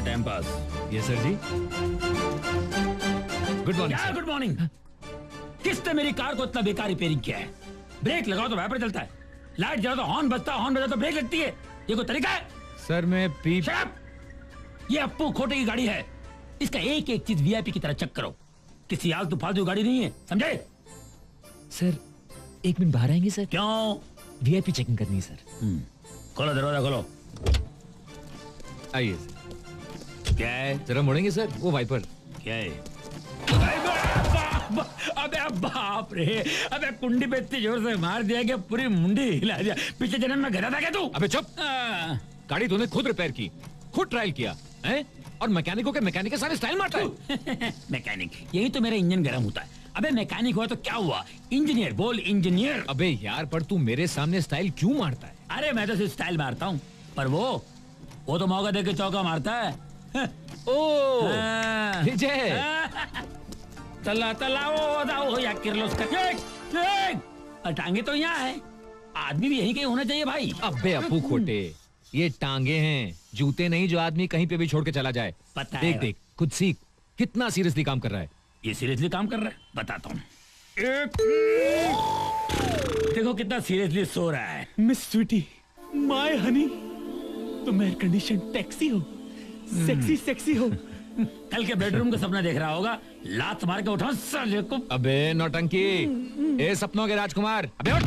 Time pass. Yes sir ji. Good morning. क्या good morning? किसने मेरी कार को इतना बेकार रिपेयरिंग किया है? ब्रेक लगाओ तो वाइपर चलता है, लाइट जलाओ तो हॉर्न बजता है, हॉर्न बजा तो ब्रेक लगती है। ये कोई तरीका है? सर मैं पी। Shut up! ये अप्पू खोटे की गाड़ी है, इसका एक एक चीज वीआईपी की तरह चेक करो। किसी आलतू फालतू गाड़ी नहीं है, समझे? सर 1 मिनट बाहर आएंगे सर? क्यों? वीआईपी चेकिंग करनी है सर। खोलो दरवाजा खोलो। आइए सर। क्या है? जरा मुड़ेंगे सर, वो वाइपर। क्या है? अबे बाप रे, अबे कुंडी पे इतनी जोर से मार दिया कि पूरी मुंडी हिला दिया। पिछले जन्म में गधा था क्या तू? अबे चुप। गाड़ी तूने खुद रिपेयर की, खुद ट्रायल किया है, और मैकेनिकों के मैकेनिक के सारे स्टाइल मारता है। मैकेनिक, यही तो मेरा इंजन गर्म होता है। अबे मैकेनिक हुआ तो क्या हुआ? इंजीनियर बोल, इंजीनियर। अबे यार, पर तू मेरे सामने स्टाइल क्यों मारता है? अरे मैं तो सिर्फ स्टाइल मारता हूँ, पर वो तो मौका देके चौका मारता है। ओ हाँ। विजय। तला तला वो या किर्लोस्कर। टांगे तो यहाँ है, आदमी भी यहीं कहीं होना चाहिए भाई। अबे अपू खोटे, ये टांगे हैं, जूते नहीं जो आदमी कहीं पे भी छोड़ के चला जाए। पता देख है। देख, खुद सीख, कितना सीरियसली काम कर रहा है। ये सीरियसली काम कर रहा है, बताता हूँ। देखो कितना सीरियसली सो रहा है। मिस स्वीटी, माय हनी, तुम एयर कंडीशन टैक्सी हो, सेक्सी सेक्सी हो। कल के बेडरूम का सपना देख रहा होगा, लात मार के उठा साले को। अबे नौटंकी, ए सपनों के राजकुमार, अबे उठ।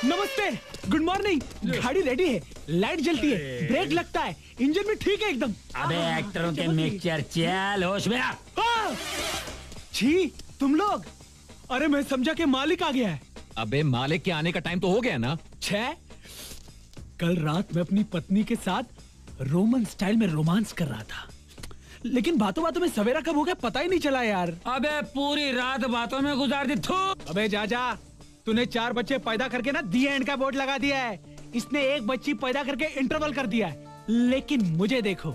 नमस्ते, गुड मॉर्निंग। गाड़ी रेडी है, लाइट जलती है, ब्रेक लगता है, इंजन भी ठीक है एकदम। अबे एक्टरों के मिक्सचर, चल होश में आ। छी, तुम लोग? अरे मैं समझा कि मालिक आ गया है। अबे मालिक के आने का टाइम तो हो गया ना। छह, कल रात मैं अपनी पत्नी के साथ रोमन स्टाइल में रोमांस कर रहा था, लेकिन बातों बातों में सवेरा कब हो गया पता ही नहीं चला यार। अबे पूरी रात बातों में गुजार दी। थू। अबे जा, तूने 4 बच्चे पैदा करके ना दी एंड का बोर्ड लगा दिया है। इसने 1 बच्ची पैदा करके इंटरवल कर दिया है। लेकिन मुझे देखो,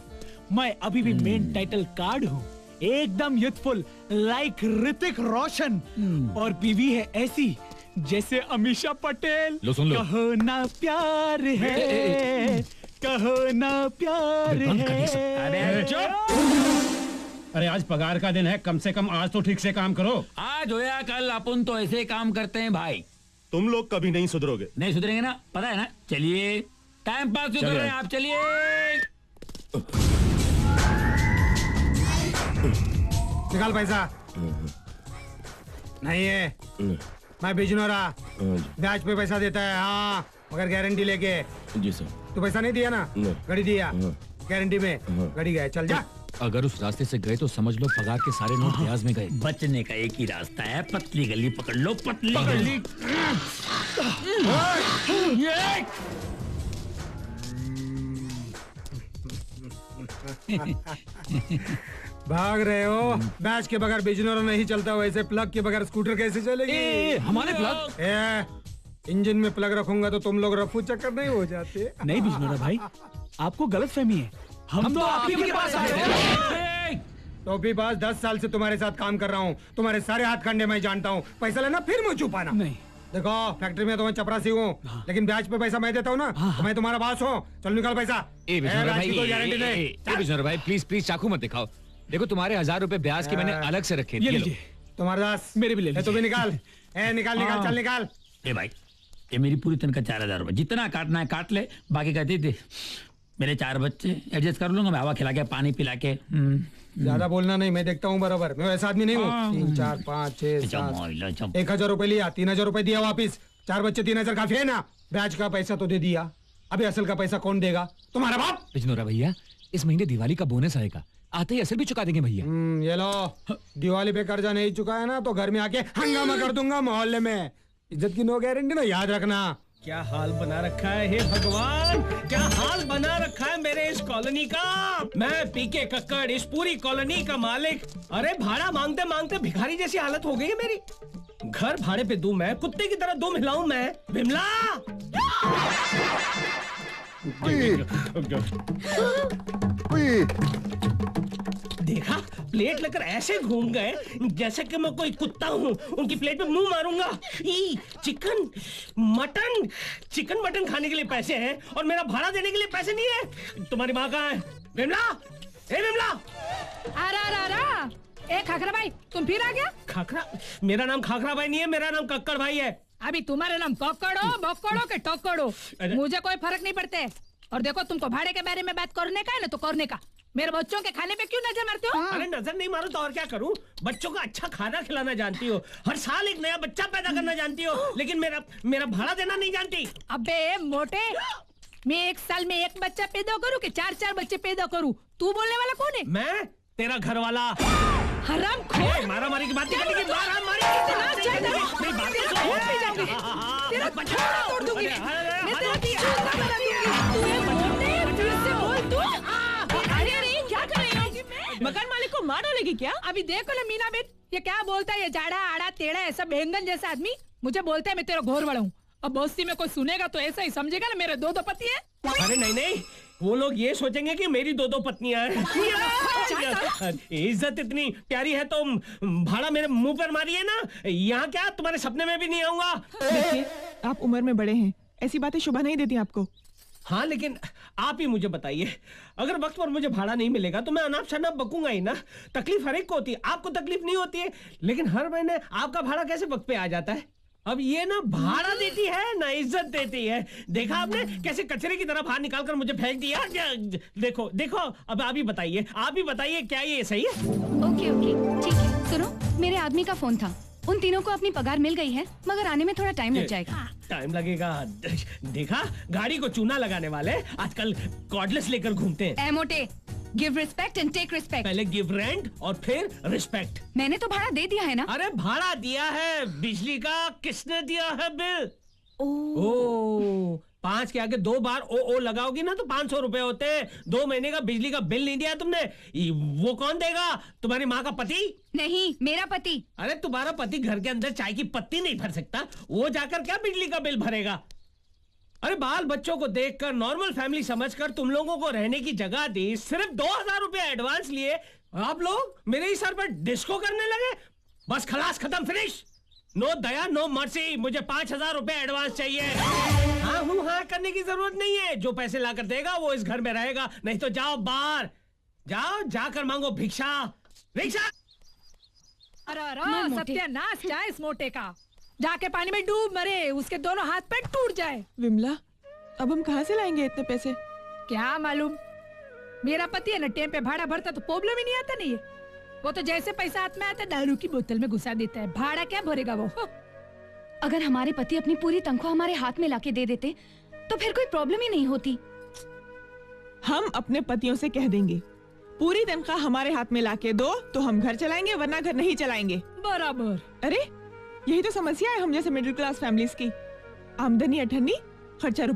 मैं अभी भी मेन टाइटल कार्ड हूँ, एकदम यूथफुल लाइक ऋतिक रोशन, और बीवी है ऐसी जैसे अमीषा पटेल। लो सुन लो। कहो ना प्यार है, कहो ना प्यार है। अबे चुप। अरे आज पगार का दिन है, कम से कम आज तो ठीक से काम करो। आज हो या कल, अपन तो ऐसे ही काम करते हैं भाई। तुम लोग कभी नहीं सुधरोगे। नहीं सुधरेंगे ना, पता है ना। चलिए, टाइम पास क्यों कर रहे हैं आप? चलिए। निकाल पैसा। नहीं है, मैं बिजनोरा, ब्याज पे पैसा देता है। हाँ, मगर गारंटी लेके। जी सर। तू पैसा नहीं दिया ना? गाड़ी दिया गारंटी में, गाड़ी गया। चल जा। अगर उस रास्ते से गए तो समझ लो पगार के सारे नोट ब्याज में गए। बचने का एक ही रास्ता है, पतली गली पकड़ लो, पतली गली। भाग रहे हो? बैच के बगैर बिजनोरा नहीं चलता, वैसे प्लग के बगैर स्कूटर कैसे चलेगी? हमारे प्लग। इंजन में प्लग रखूंगा तो तुम लोग रफू चक्कर नहीं हो जाते? नहीं बिजनोरा भाई, आपको गलत फहमी है। हम तो आप ही के पास आए हैं। तो भी बस 10 साल से तुम्हारे साथ काम कर रहा हूँ, तुम्हारे सारे हाथ खंडे मैं जानता हूँ। पैसा लेना फिर मुझे छुपाना नहीं। देखो, फैक्ट्री में तो मैं चपरासी हूँ, लेकिन ब्याज पे पैसा मैं देता हूँ ना, तो मैं तुम्हारा बॉस हूँ। चलो निकाल पैसा। ब्याज की कोई गारंटी नहीं। बिजनोरा भाई प्लीज चाकू मत दिखाओ। देखो तुम्हारे 1000 रुपए ब्याज के मैंने अलग से रखे। ये लीजिए। तुम्हारे दास मेरे भी ले लीजिए। तू भी निकाल। निकाल निकाल, चल निकाल। ए भाई, ये मेरी पूरी तनख्वाह 4000 रुपए, जितना काटना है काट ले, बाकी का दे दे। मेरे 4 बच्चे, एडजस्ट कर लूंगा मैं, हवा खिला के, पानी पिला के। ज्यादा बोलना नहीं, मैं देखता हूँ बराबर, मैं वैसा आदमी नहीं हूँ। 3 4 5 6 7 1000 रुपए लिया, 3000 रुपए दिया वापिस। 4 बच्चे 3000 काफी है ना? ब्याज का पैसा तो दे दिया, अभी असल का पैसा कौन देगा? तुम्हारा बाप। बिजनोरा भैया, इस महीने दिवाली का बोनस आएगा, आते ही असल भी चुका देंगे भैया। ये लो, दिवाली पे कर्जा नहीं चुकाया ना तो घर में आके हंगामा कर दूंगा मोहल्ले में। इज्जत की नो गारंटी ना, याद रखना। क्या हाल बना रखा है, हे भगवान, क्या हाल बना रखा है मेरे इस कॉलोनी का। मैं पीके कक्कड़, इस पूरी कॉलोनी का मालिक। अरे भाड़ा मांगते मांगते भिखारी जैसी हालत हो गई है मेरी। घर भाड़े पे दूं मैं, कुत्ते की तरह दुम हिलाऊं मैं। विमला, देखा, प्लेट लेकर ऐसे घूम गए जैसे कि मैं कोई कुत्ता हूँ, उनकी प्लेट पे मुंह मारूंगा। चिकन मटन खाने के लिए पैसे हैं और मेरा भाड़ा देने के लिए पैसे नहीं है। तुम्हारी माँ कहाँ है? विमला, ए विमला! ए खाखरा भाई, तुम फिर आ गया? खाखरा? मेरा नाम खाखरा भाई नहीं है, मेरा नाम कक्कड़ भाई है। अभी तुम्हारे नाम कक्कड़ हो, बक्कड़ हो के टक्कड़ हो, मुझे कोई फर्क नहीं पड़ते। और देखो, तुमको भाड़े के बारे में बात करने का है ना तो करने का। मेरे बच्चों के खाने पे क्यों नजर मारते हो? अरे नजर नहीं मारो तो और क्या करूं? बच्चों को अच्छा खाना खिलाना जानती हो, हर साल एक नया बच्चा पैदा करना जानती हो, लेकिन मेरा भाड़ा देना नहीं जानती। अबे मोटे, मैं एक साल में एक बच्चा पैदा करूं कि 4-4 बच्चे पैदा करूं? तू बोलने वाला कौन है? मैं तेरा घर वाला। हराम खोर! मारा मारी की बात नहीं करनी, मारा मारी तेरा छोड़ा तोड़ दूंगी मैं तेरा चूसा बना दूंगी। तू ये मोटे, फिर से बोल तू। अरे क्या कर रही हो? मकान मालिक को मार डालेगी क्या? अभी देखो ना मीना बेट, ये क्या बोलता है? ये जाड़ा आड़ा टेढ़ा ऐसा बैंगन जैसा आदमी मुझे बोलता है मैं तेरा घोर वाला हूँ। अब बस्ती में कोई सुनेगा तो ऐसा ही समझेगा ना मेरे 2 पति है। अरे नहीं, वो लोग ये सोचेंगे कि मेरी 2 पत्नियां हैं। इज्जत इतनी प्यारी है तो भाड़ा मेरे मुंह पर मारिए ना। यहाँ क्या, तुम्हारे सपने में भी नहीं आऊंगा। देखिए, आप उम्र में बड़े हैं, ऐसी बातें शोभा नहीं देती आपको। हाँ, लेकिन आप ही मुझे बताइए, अगर वक्त पर मुझे भाड़ा नहीं मिलेगा तो मैं अनाप शनाप बकूंगा ही ना। तकलीफ हर एक को होती है, आपको तकलीफ नहीं होती है, लेकिन हर महीने आपका भाड़ा कैसे वक्त पे आ जाता है? अब ये ना भाड़ा देती है ना इज्जत देती है। देखा आपने कैसे कचरे की तरह बाहर निकालकर मुझे फेंक दिया? देखो देखो, अब आप ही बताइए क्या ये सही है? ओके ठीक है। सुनो, मेरे आदमी का फोन था, उन तीनों को अपनी पगार मिल गई है, मगर आने में थोड़ा टाइम लग जाएगा। टाइम लगेगा? देखा, गाड़ी को चूना लगाने वाले आजकल कॉर्डलेस लेकर घूमते हैं। A motto, give respect and take respect. पहले गिव रेंट और फिर रिस्पेक्ट। मैंने तो भाड़ा दे दिया है ना। अरे भाड़ा दिया है, बिजली का किसने दिया है बिल? ओ 5 के आगे 2 बार ओ लगाओगी ना तो 500 रुपए होते हैं। 2 महीने का बिजली का बिल नहीं दिया तुमने, वो कौन देगा? तुम्हारी माँ का पति? नहीं, मेरा पति। अरे तुम्हारा पति घर के अंदर चाय की पत्ती नहीं भर सकता, वो जाकर क्या बिजली का बिल भरेगा? अरे बाल बच्चों को देखकर नॉर्मल फैमिली समझकर तुम लोगों को रहने की जगह दी, सिर्फ 2000 रुपए एडवांस लिए, आप लोग मेरे ही सर पर डिस्को करने लगे। बस खलास, खत्म, फिनिश। नो दया नो मर्सी, मुझे 5000 रुपए एडवांस चाहिए। हाँ करने की जरूरत नहीं है, जो पैसे लाकर देगा वो इस घर में रहेगा, नहीं तो जाओ बाहर, जाकर मांगो भिक्षा। अरे सत्यानाश जाए इस मोटे का, जाके पानी में डूब मरे, उसके दोनों हाथ पैर टूट जाए। विमला, अब हम कहाँ से लाएंगे इतने पैसे? क्या मालूम, मेरा पति है ना टेम पे भाड़ा भरता तो प्रॉब्लम ही नहीं आता नहीं है। वो तो जैसे पैसा हाथ में आता दारू की बोतल में घुसा देता है, भाड़ा क्या भरेगा वो? अगर हमारे पति अपनी पूरी तनख्वाह हमारे हाथ में लाके दे देते तो फिर कोई प्रॉब्लम ही नहीं होती। हम अपने पतियों से कह देंगे पूरी तनख्वाह हमारे हाथ में लाके दो तो हम घर चलाएंगे, वरना घर नहीं चलाएंगे। बराबर। अरे यही तो समस्या है हम जैसे मिडिल क्लास फैमिलीज की। आमदनी 98, खर्चा रुपए